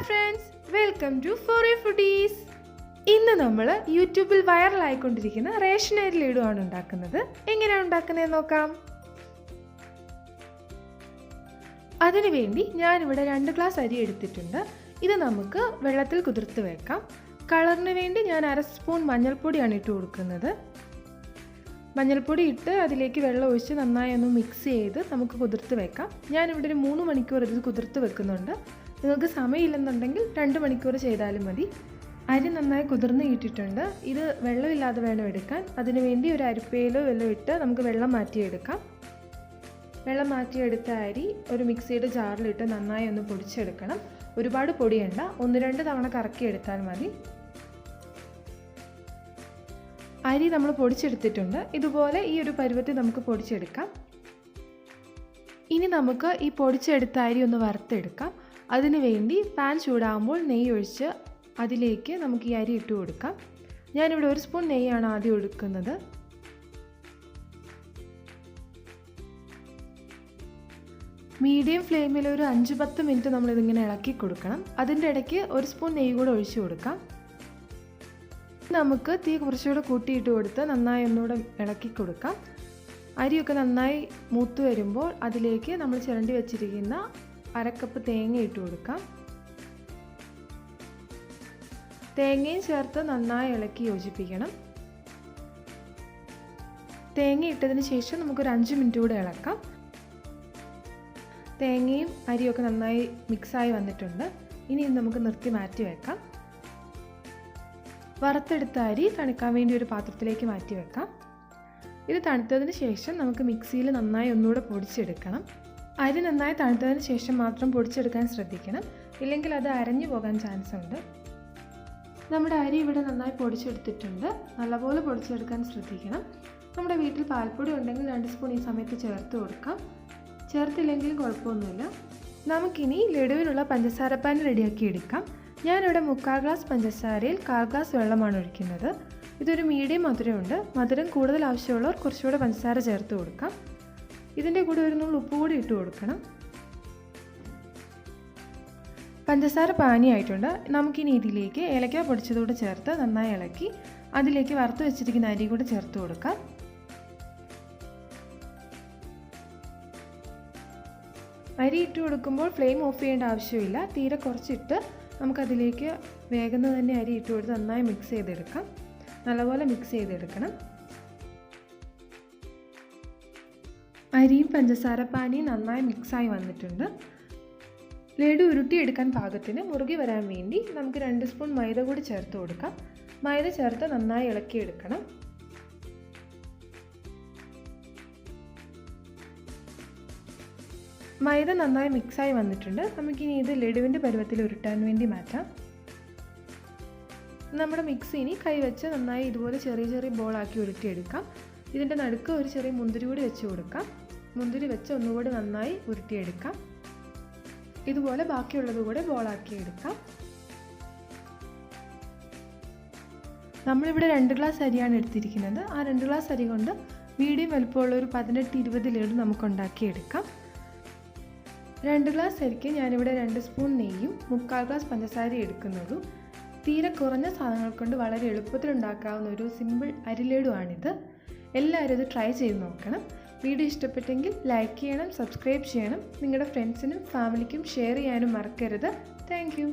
friends, welcome to FoODIES. ഇന്ന് നമ്മൾ യൂട്യൂബിൽ വൈറലായിക്കൊണ്ടിരിക്കുന്ന റേഷൻ അരി ലഡു ആണ് ഉണ്ടാക്കുന്നത്. എങ്ങനെയാണ് ഉണ്ടാക്കുന്നത് നോക്കാം. അതിനുവേണ്ടി ഞാനിവിടെ 2 ഗ്ലാസ് അരി എടുത്തിട്ടുണ്ട്. ഇത് നമുക്ക് വെള്ളത്തിൽ കുതിർത്ത് വെക്കാം. കളറിന് വേണ്ടി ഞാൻ 1/2 സ്പൂൺ മഞ്ഞൾപ്പൊടിയാണ് ഇട്ട് കൊടുക്കുന്നത്. മഞ്ഞൾപ്പൊടി ഇട്ട് അതിലേക്ക് വെള്ളം ഒഴിച്ച് നന്നായി ഒന്ന് മിക്സ് ചെയ്ത് നമുക്ക് കുതിർത്ത് വെക്കാം. ഞാനിവിടെ ഒരു 3 മണിക്കൂർ ഇത് കുതിർത്ത് വെക്കുന്നുണ്ട്. നിങ്ങൾക്ക് സമയമില്ലെന്നുണ്ടെങ്കിൽ 2 മണിക്കൂർ ചെയ്താലും മതി. അരി നന്നായി കുതിർന്ന് കിട്ടിയിട്ടുണ്ട്. ഇത് വെള്ളമില്ലാതെ വേണം എടുക്കാൻ. അതിനുവേണ്ടി ഒരു അരിപ്പയിലോ വെള്ളം ഇട്ട് നമുക്ക് വെള്ളം മാറ്റിയെടുക്കാം. വെള്ളം മാറ്റിയെടുത്ത അരി ഒരു മിക്സിയുടെ ജാറിലിട്ട് നന്നായി ഒന്ന് പൊടിച്ചെടുക്കണം. ഒരുപാട് പൊടിയണ്ട, 1-2 തവണ കറക്കിയെടുത്താൽ മതി. അരി നമ്മൾ പൊടിച്ചെടുത്തിട്ടുണ്ട്. ഇതുപോലെ ഈ ഒരു പരുവത്തിൽ നമുക്ക് പൊടിച്ചെടുക്കാം. ഇനി നമുക്ക് ഈ പൊടിച്ചെടുത്ത അരി ഒന്ന് വറുത്തെടുക്കാം. അതിനുവേണ്ടി പാൻ ചൂടാകുമ്പോൾ നെയ്യ് ഒഴിച്ച് അതിലേക്ക് നമുക്ക് ഈ അരി ഇട്ട് കൊടുക്കാം. ഞാനിവിടെ 1 സ്പൂൺ നെയ്യാണ് ആദ്യം എടുക്കുന്നത്. മീഡിയം ഫ്ലെയിമിൽ ഒരു 5-10 മിനിറ്റ് നമ്മളിതിങ്ങനെ ഇളക്കി കൊടുക്കണം. അതിൻ്റെ ഇടയ്ക്ക് 1 സ്പൂൺ നെയ്യ് കൂടെ ഒഴിച്ചു കൊടുക്കാം. നമുക്ക് തീ കുറച്ചുകൂടെ കൂട്ടിയിട്ട് കൊടുത്ത് നന്നായി ഒന്നുകൂടെ ഇളക്കി കൊടുക്കാം. അരിയൊക്കെ നന്നായി മൂത്ത് വരുമ്പോൾ അതിലേക്ക് നമ്മൾ ചിരണ്ടി വെച്ചിരിക്കുന്ന 1/2 കപ്പ് തേങ്ങ ഇട്ട് കൊടുക്കാം. തേങ്ങയും ചേർത്ത് നന്നായി ഇളക്കി യോജിപ്പിക്കണം. തേങ്ങ ഇട്ടതിന് ശേഷം നമുക്കൊരു 5 മിനിറ്റ് കൂടെ ഇളക്കാം. തേങ്ങയും അരിയൊക്കെ നന്നായി മിക്സായി വന്നിട്ടുണ്ട്. ഇനി നമുക്ക് നിർത്തി മാറ്റി വെക്കാം. വറുത്തെടുത്ത അരി തണുക്കാൻ വേണ്ടി ഒരു പാത്രത്തിലേക്ക് മാറ്റി വെക്കാം. ഇത് തണുത്തതിന് ശേഷം നമുക്ക് മിക്സിയിൽ നന്നായി ഒന്നുകൂടെ പൊടിച്ചെടുക്കണം. അരി നന്നായി തണുത്തതിന് ശേഷം മാത്രം പൊടിച്ചെടുക്കാൻ ശ്രദ്ധിക്കണം, ഇല്ലെങ്കിൽ അത് അരഞ്ഞു പോകാൻ ചാൻസ് ഉണ്ട്. നമ്മുടെ അരി ഇവിടെ നന്നായി പൊടിച്ചെടുത്തിട്ടുണ്ട്. നല്ലപോലെ പൊടിച്ചെടുക്കാൻ ശ്രദ്ധിക്കണം. നമ്മുടെ വീട്ടിൽ പാൽപ്പൊടി ഉണ്ടെങ്കിൽ 2 സ്പൂൺ ഈ സമയത്ത് ചേർത്ത് കൊടുക്കാം. ചേർത്തില്ലെങ്കിലും കുഴപ്പമൊന്നുമില്ല. നമുക്കിനി ലഡുവിനുള്ള പഞ്ചസാര പാൻ റെഡിയാക്കി എടുക്കാം. ഞാനിവിടെ 3/4 ഗ്ലാസ് പഞ്ചസാരയിൽ 1/4 ഗ്ലാസ് വെള്ളമാണ് ഒഴിക്കുന്നത്. ഇതൊരു മീഡിയം മധുരമുണ്ട്. മധുരം കൂടുതൽ ആവശ്യമുള്ളവർ കുറച്ചുകൂടെ പഞ്ചസാര ചേർത്ത് കൊടുക്കാം. ഇതിൻ്റെ കൂടെ ഒരു നുള്ളു ഉപ്പ് കൂടി ഇട്ട് കൊടുക്കണം. പഞ്ചസാര പാനിയായിട്ടുണ്ട്. നമുക്കിനി ഇതിലേക്ക് ഏലക്ക പൊടിച്ചതോടെ ചേർത്ത് നന്നായി ഇളക്കി അതിലേക്ക് വറുത്ത് വെച്ചിരിക്കുന്ന അരി കൂടെ ചേർത്ത് കൊടുക്കാം. അരി ഇട്ട് കൊടുക്കുമ്പോൾ ഫ്ലെയിം ഓഫ് ചെയ്യേണ്ട ആവശ്യമില്ല. തീരെ കുറച്ചിട്ട് നമുക്കതിലേക്ക് വേഗം തന്നെ അരി ഇട്ട് കൊടുത്ത് നന്നായി മിക്സ് ചെയ്തെടുക്കാം. നല്ലപോലെ മിക്സ് ചെയ്തെടുക്കണം. അരിയും പഞ്ചസാര പാനിയും നന്നായി മിക്സായി വന്നിട്ടുണ്ട്. ലഡു ഉരുട്ടിയെടുക്കാൻ പാകത്തിന് മുറുകി വരാൻ വേണ്ടി നമുക്ക് 2 സ്പൂൺ മൈദ കൂടി ചേർത്ത് കൊടുക്കാം. മൈദ ചേർത്ത് നന്നായി ഇളക്കിയെടുക്കണം. മൈദ നന്നായി മിക്സായി വന്നിട്ടുണ്ട്. നമുക്കിനി ഇത് ലഡുവിൻ്റെ പരുവത്തിൽ ഉരുട്ടാൻ വേണ്ടി മാറ്റാം. നമ്മുടെ മിക്സ് ഇനി കൈവച്ച് നന്നായി ഇതുപോലെ ചെറിയ ചെറിയ ബോളാക്കി ഉരുട്ടിയെടുക്കാം. ഇതിൻ്റെ നടുക്ക് ഒരു ചെറിയ മുന്തിരി കൂടി വെച്ച് കൊടുക്കാം. മുന്തിരി വെച്ച് ഒന്നുകൂടി നന്നായി ഉരുട്ടിയെടുക്കാം. ഇതുപോലെ ബാക്കിയുള്ളത് കൂടെ ബോളാക്കി എടുക്കാം. നമ്മളിവിടെ 2 ഗ്ലാസ് അരിയാണ് എടുത്തിരിക്കുന്നത്. ആ 2 ഗ്ലാസ് അരി കൊണ്ട് മീഡിയം വലുപ്പമുള്ള ഒരു 18-20 ലഡു നമുക്ക് ഉണ്ടാക്കിയെടുക്കാം. 2 ഗ്ലാസ് അരിക്ക് ഞാനിവിടെ 2 സ്പൂൺ നെയ്യും 3/4 ഗ്ലാസ് പഞ്ചസാര എടുക്കുന്നുള്ളൂ. തീരെ കുറഞ്ഞ സാധനങ്ങൾ കൊണ്ട് വളരെ എളുപ്പത്തിൽ ഉണ്ടാക്കാവുന്ന ഒരു സിമ്പിൾ അരിലഡുവാണിത്. എല്ലാവരും ഇത് ട്രൈ ചെയ്ത് നോക്കണം. വീഡിയോ ഇഷ്ടപ്പെട്ടെങ്കിൽ ലൈക്ക് ചെയ്യണം, സബ്സ്ക്രൈബ് ചെയ്യണം. നിങ്ങളുടെ ഫ്രണ്ട്സിനും ഫാമിലിക്കും ഷെയർ ചെയ്യാനും മറക്കരുത്. Thank you.